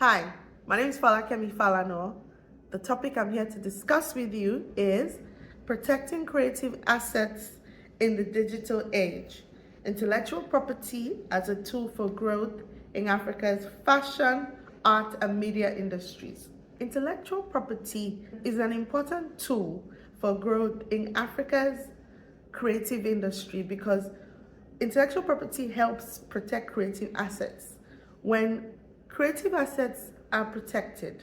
Hi, my name is FALANA. The topic I'm here to discuss with you is protecting creative assets in the digital age, intellectual property as a tool for growth in Africa's fashion, art, and media industries. Intellectual property is an important tool for growth in Africa's creative industry because intellectual property helps protect creative assets. When creative assets are protected,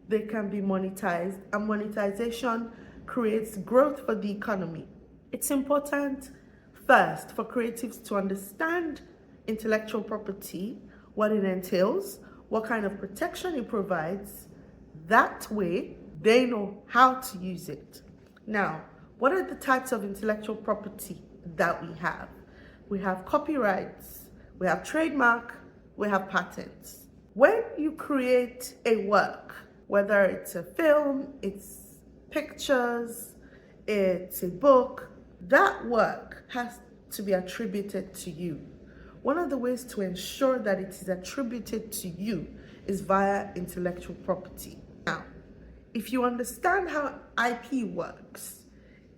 they can be monetized, and monetization creates growth for the economy. It's important first for creatives to understand intellectual property, what it entails, what kind of protection it provides. That way, they know how to use it. Now, what are the types of intellectual property that we have? We have copyrights, we have trademark, we have patents. When you create a work, whether it's a film, it's pictures, it's a book, that work has to be attributed to you. One of the ways to ensure that it is attributed to you is via intellectual property. Now, if you understand how IP works,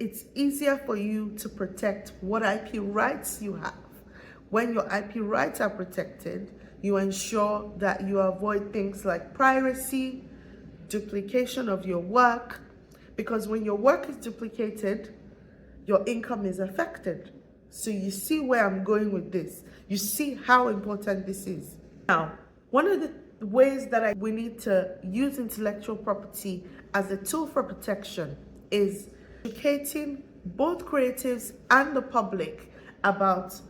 it's easier for you to protect what IP rights you have. When your IP rights are protected, you ensure that you avoid things like piracy, duplication of your work, because when your work is duplicated, your income is affected. So you see where I'm going with this. You see how important this is. Now, one of the ways that we need to use intellectual property as a tool for protection is educating both creatives and the public about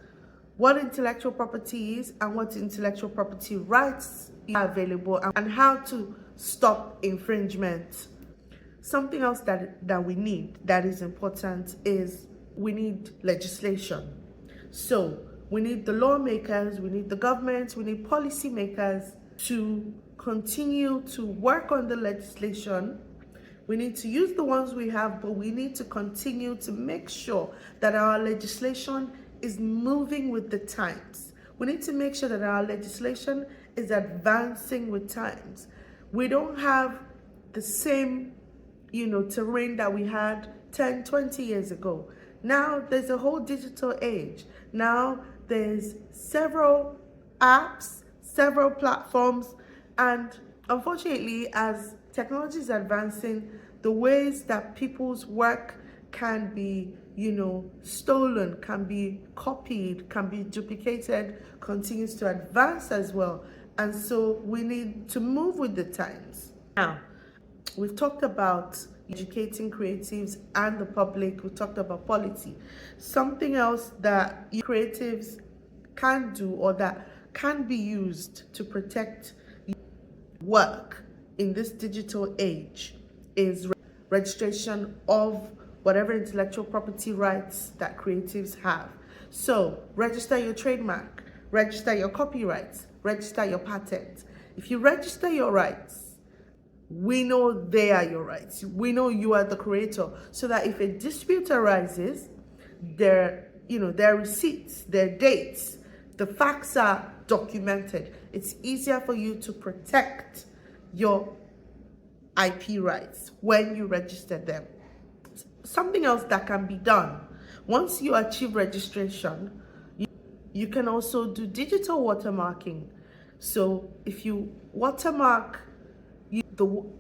what intellectual property is and what intellectual property rights are available and how to stop infringement. Something else that we need that is important is we need legislation. So we need the lawmakers, we need the government, we need policymakers to continue to work on the legislation. We need to use the ones we have, but we need to continue to make sure that our legislation is moving with the times. We need to make sure that our legislation is advancing with times. We don't have the same, terrain that we had 10, 20 years ago. Now there's a whole digital age. Now there's several apps, several platforms, and unfortunately, as technology is advancing, the ways that people's work can be, stolen, can be copied, can be duplicated, continues to advance as well. And so we need to move with the times. Now, we've talked about educating creatives and the public. We talked about policy. Something else that creatives can do or that can be used to protect work in this digital age is registration of whatever intellectual property rights that creatives have. So register your trademark, register your copyrights, register your patent. If you register your rights, we know they are your rights. We know you are the creator, so that if a dispute arises, their receipts, their dates, the facts are documented. It's easier for you to protect your IP rights when you register them. Something else that can be done, once you achieve registration, you can also do digital watermarking. So if you watermark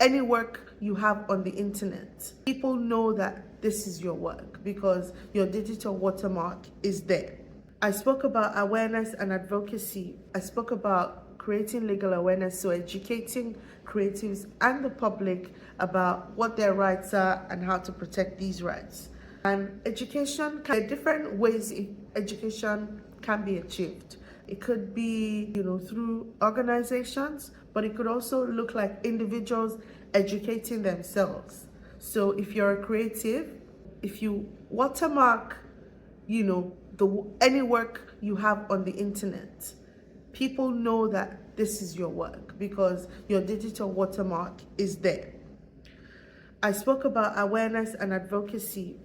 any work you have on the internet, people know that this is your work because your digital watermark is there. I spoke about awareness and advocacy. I spoke about creating legal awareness, so educating creatives and the public about what their rights are and how to protect these rights. And education, there are different ways education can be achieved. It could be, through organizations, but it could also look like individuals educating themselves. So if you're a creative, if you watermark, any work you have on the internet, people know that this is your work because your digital watermark is there. I spoke about awareness and advocacy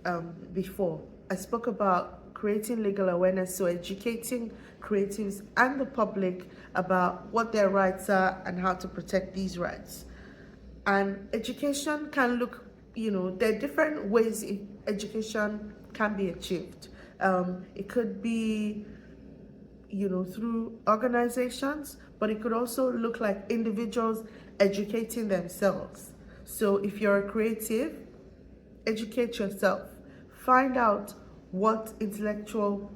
before. I spoke about creating legal awareness, so educating creatives and the public about what their rights are and how to protect these rights. And education can look, there are different ways education can be achieved. It could be, through organizations, but it could also look like individuals educating themselves. So if you're a creative, educate yourself. Find out what intellectual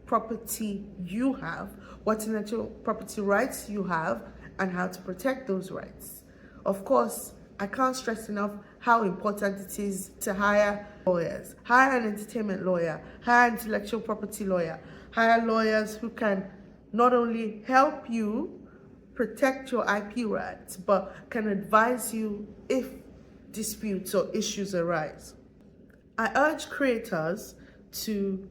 property you have, what intellectual property rights you have, and how to protect those rights. Of course, I can't stress enough how important it is to hire lawyers. Hire an entertainment lawyer, hire an intellectual property lawyer, hire lawyers who can not only help you protect your IP rights, but can advise you if disputes or issues arise. I urge creators to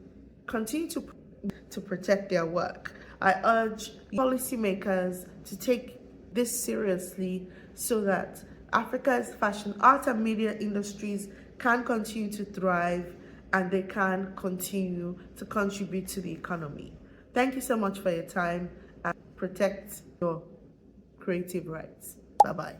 continue to protect their work. I urge policymakers to take this seriously so that Africa's fashion, art and media industries can continue to thrive and they can continue to contribute to the economy. Thank you so much for your time and protect your creative rights. Bye-bye.